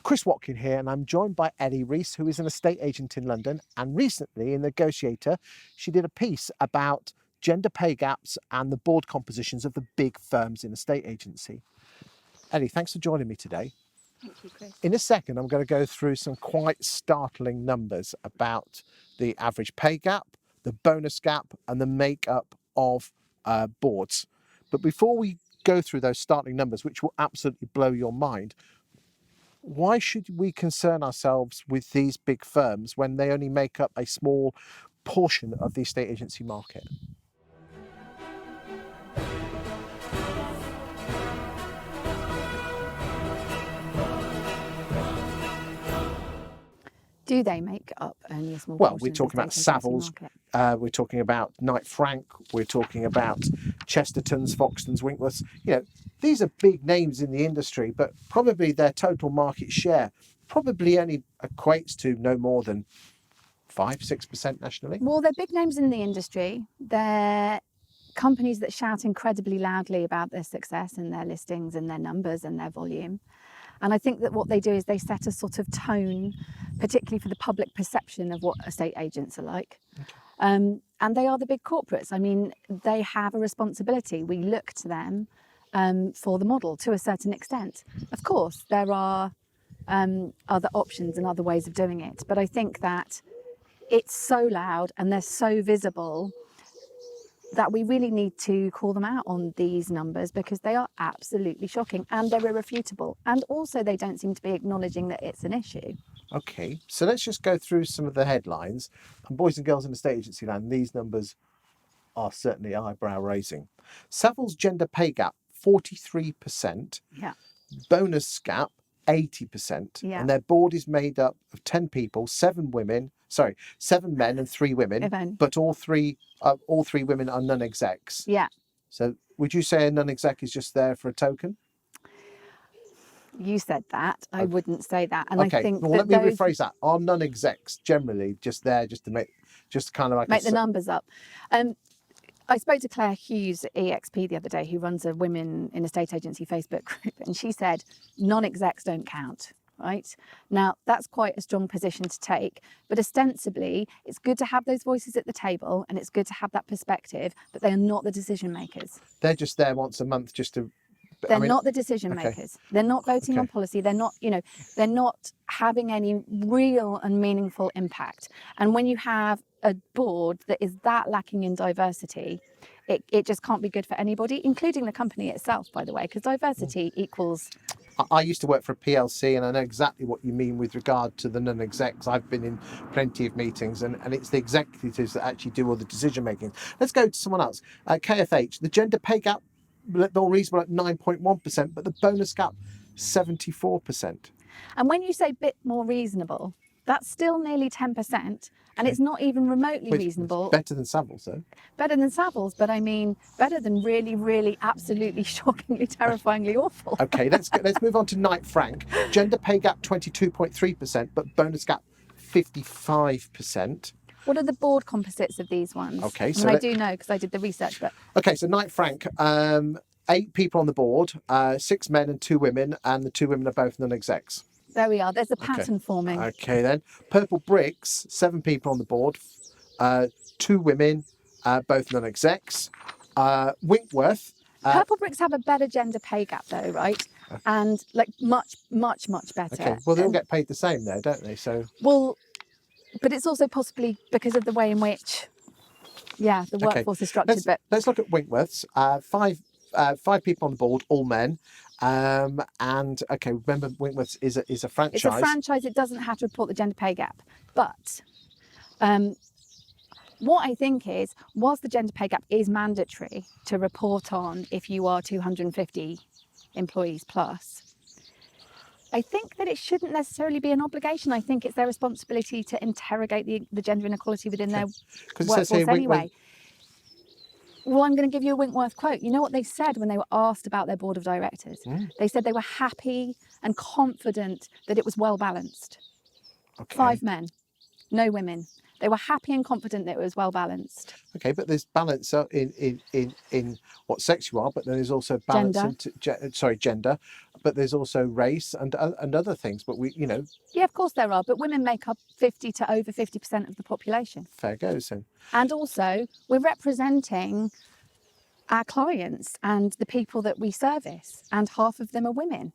Chris Watkin here, and I'm joined by Ellie Rees, who is an estate agent in London, and recently in Negotiator she did a piece about gender pay gaps and the board compositions of the big firms in estate agency. Ellie, thanks for joining me today. Thank you, Chris. In a second, I'm going to go through some quite startling numbers about the average pay gap, the bonus gap, and the makeup of boards. But before we go through those startling numbers, which will absolutely blow your mind, why should we concern ourselves with these big firms when they only make up a small portion of the estate agency market? Do they make up only a small Well, portion we're of talking the about estate agency Savills, market? we're talking about Knight Frank, we're talking about Chestertons, Foxtons, Winkworths. You know, these are big names in the industry, but probably their total market share probably only equates to no more than 5-6% nationally. Well, they're big names in the industry. They're companies that shout incredibly loudly about their success and their listings and their numbers and their volume. And I think that what they do is they set a sort of tone, particularly for the public perception of what estate agents are like. Okay. And they are the big corporates. I mean, they have a responsibility. We look to them for the model to a certain extent. Of course, there are other options and other ways of doing it. But I think that it's so loud and they're so visible that we really need to call them out on these numbers, because they are absolutely shocking and they're irrefutable. And also they don't seem to be acknowledging that it's an issue. Okay, so let's just go through some of the headlines. And boys and girls in estate agency land, these numbers are certainly eyebrow raising. Savills Gender Pay Gap, 43%. Yeah. Bonus gap, 80%. Yeah. And their board is made up of 10 people, 7 men and 3 women, but all three women are non-execs. Yeah. So would you say a non-exec is just there for a token? You said that. I wouldn't say that. And okay. I think well, let me rephrase that. Are non-execs generally just there just to make the numbers up? I spoke to Claire Hughes at EXP the other day, who runs a Women in Estate Agency Facebook group, and she said non-execs don't count. Right now, that's quite a strong position to take, but ostensibly it's good to have those voices at the table and it's good to have that perspective, but they are not the decision makers. They're just there once a month just to... They're not the decision makers. They're not voting on policy. They're not, they're not having any real and meaningful impact. And when you have a board that is that lacking in diversity, it just can't be good for anybody, including the company itself, by the way, because diversity equals... I used to work for a PLC and I know exactly what you mean with regard to the non-execs. I've been in plenty of meetings and it's the executives that actually do all the decision making. Let's go to someone else. KFH, the gender pay gap, more reasonable at 9.1%, but the bonus gap, 74%. And when you say bit more reasonable, that's still nearly 10%. And it's not even remotely reasonable. Better than Savills, though. Better than Savills, but I mean, better than really, really, absolutely, shockingly, terrifyingly awful. Okay, let's move on to Knight Frank. Gender pay gap 22.3%, but bonus gap 55%. What are the board composites of these ones? Okay, so I do know because I did the research. But okay, so Knight Frank, 8 people on the board, 6 men and 2 women, and the 2 women are both non-execs. There we are. There's a pattern forming. Okay, then. Purple Bricks, 7 people on the board, 2 women, both non-execs. Winkworth. Purple Bricks have a better gender pay gap, though, right? And like much, much, much better. Okay. Well, they all get paid the same there, don't they? So. Well, but it's also possibly because of the way in which, the workforce is structured. Let's look at Winkworth's. 5 people on the board, all men. And okay, remember Winkworth's is a franchise. It's a franchise. It doesn't have to report the gender pay gap. But what I think is, whilst the gender pay gap is mandatory to report on if you are 250 employees plus, I think that it shouldn't necessarily be an obligation. I think it's their responsibility to interrogate the gender inequality within their workforce anyway. Well, I'm going to give you a Winkworth quote. You know what they said when they were asked about their board of directors? They said they were happy and confident that it was well balanced. 5 men, no women. They were happy and confident that it was well balanced. Okay, but there's balance in what sex you are, but then there's also balance Gender. gender, but there's also race and other things. But Yeah, of course there are, but women make up 50 to over 50% of the population. fair goes then. And also, we're representing our clients and the people that we service, and half of them are women.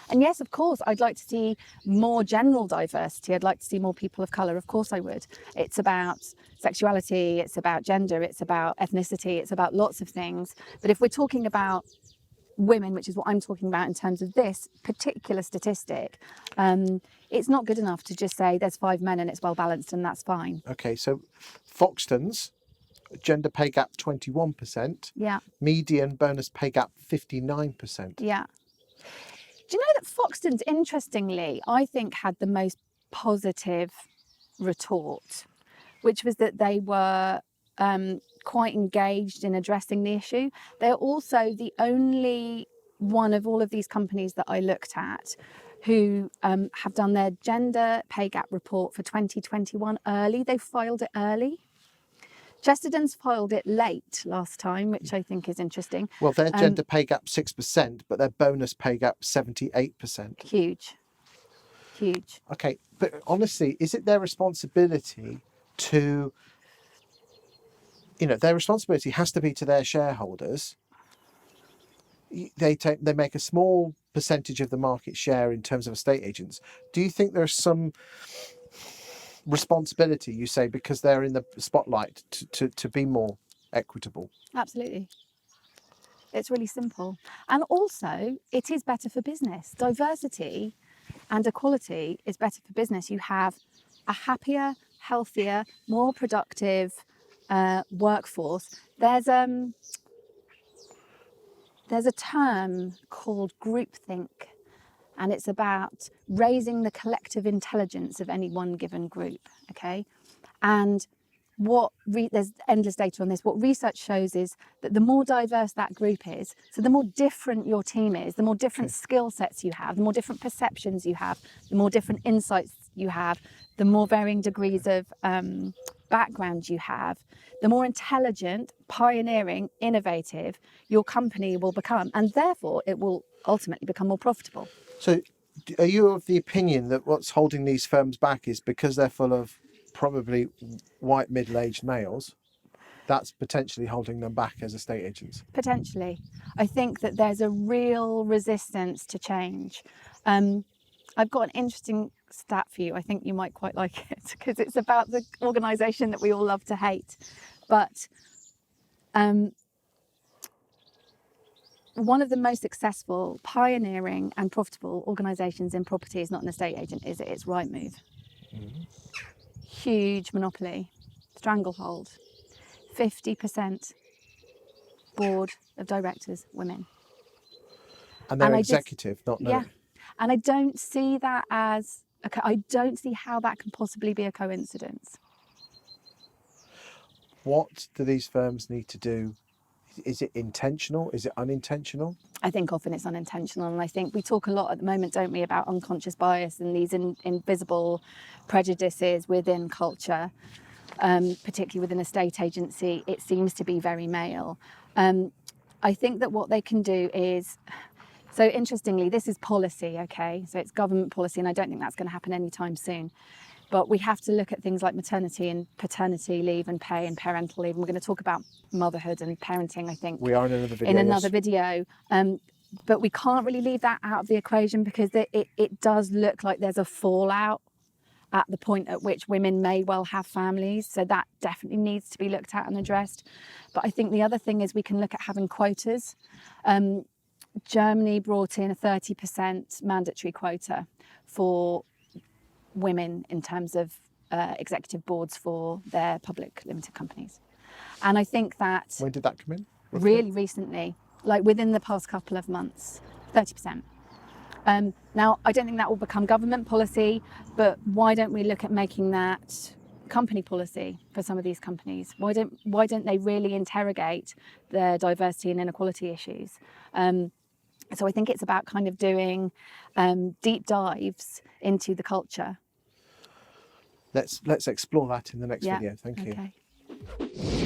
And yes, of course, I'd like to see more general diversity. I'd like to see more people of colour. Of course I would. It's about sexuality, it's about gender, it's about ethnicity, it's about lots of things. But if we're talking about women, which is what I'm talking about in terms of this particular statistic, it's not good enough to just say there's 5 men and it's well balanced and that's fine. Okay, so Foxtons Gender Pay Gap 21%. Yeah. Median bonus pay gap 59%. Yeah. Do you know that Foxtons, interestingly, I think had the most positive retort, which was that they were quite engaged in addressing the issue. They're also the only one of all of these companies that I looked at who have done their gender pay gap report for 2021 early. They filed it early. Chestertons filed it late last time, which I think is interesting. Well, their gender pay gap 6%, but their bonus pay gap 78%. Huge. Huge. Okay, but honestly, is it their responsibility to, their responsibility has to be to their shareholders. They make a small percentage of the market share in terms of estate agents. Do you think there's some responsibility, you say, because they're in the spotlight to be more equitable? Absolutely. It's really simple. And also, it is better for business. Diversity and equality is better for business. You have a happier, healthier, more productive workforce. There's a term called groupthink, and it's about raising the collective intelligence of any one given group, okay? And there's endless data on this. What research shows is that the more diverse that group is, so the more different your team is, the more different skill sets you have, the more different perceptions you have, the more different insights you have, the more varying degrees of background you have, the more intelligent, pioneering, innovative your company will become, and therefore it will ultimately become more profitable. So are you of the opinion that what's holding these firms back is because they're full of probably white middle-aged males? That's potentially holding them back as estate agents? Potentially. I think that there's a real resistance to change. I've got an interesting stat for you. I think you might quite like it because it's about the organisation that we all love to hate. But one of the most successful, pioneering and profitable organisations in property is not an estate agent, is it? It's Rightmove. Mm-hmm. Huge monopoly, stranglehold, 50% board of directors, women. And they're executive, not no. Yeah, and I don't see that as, I don't see how that can possibly be a coincidence. What do these firms need to do? Is it intentional? Is it unintentional? I think often it's unintentional. And I think we talk a lot at the moment, don't we, about unconscious bias and these invisible prejudices within culture, particularly within a state agency. It seems to be very male. I think that what they can do is, so interestingly, this is policy, okay? So it's government policy, and I don't think that's going to happen anytime soon. But we have to look at things like maternity and paternity leave and pay and parental leave. And we're going to talk about motherhood and parenting, I think. We are in another video. But we can't really leave that out of the equation because it does look like there's a fallout at the point at which women may well have families. So that definitely needs to be looked at and addressed. But I think the other thing is we can look at having quotas. Germany brought in a 30% mandatory quota for women in terms of executive boards for their public limited companies. And I think that... When did that come in? Really recently, like within the past couple of months, 30%. Now, I don't think that will become government policy, but why don't we look at making that company policy for some of these companies? Why don't they really interrogate their diversity and inequality issues? So I think it's about kind of doing deep dives into the culture. let's explore that in the next Yeah, video. Thank you. okay.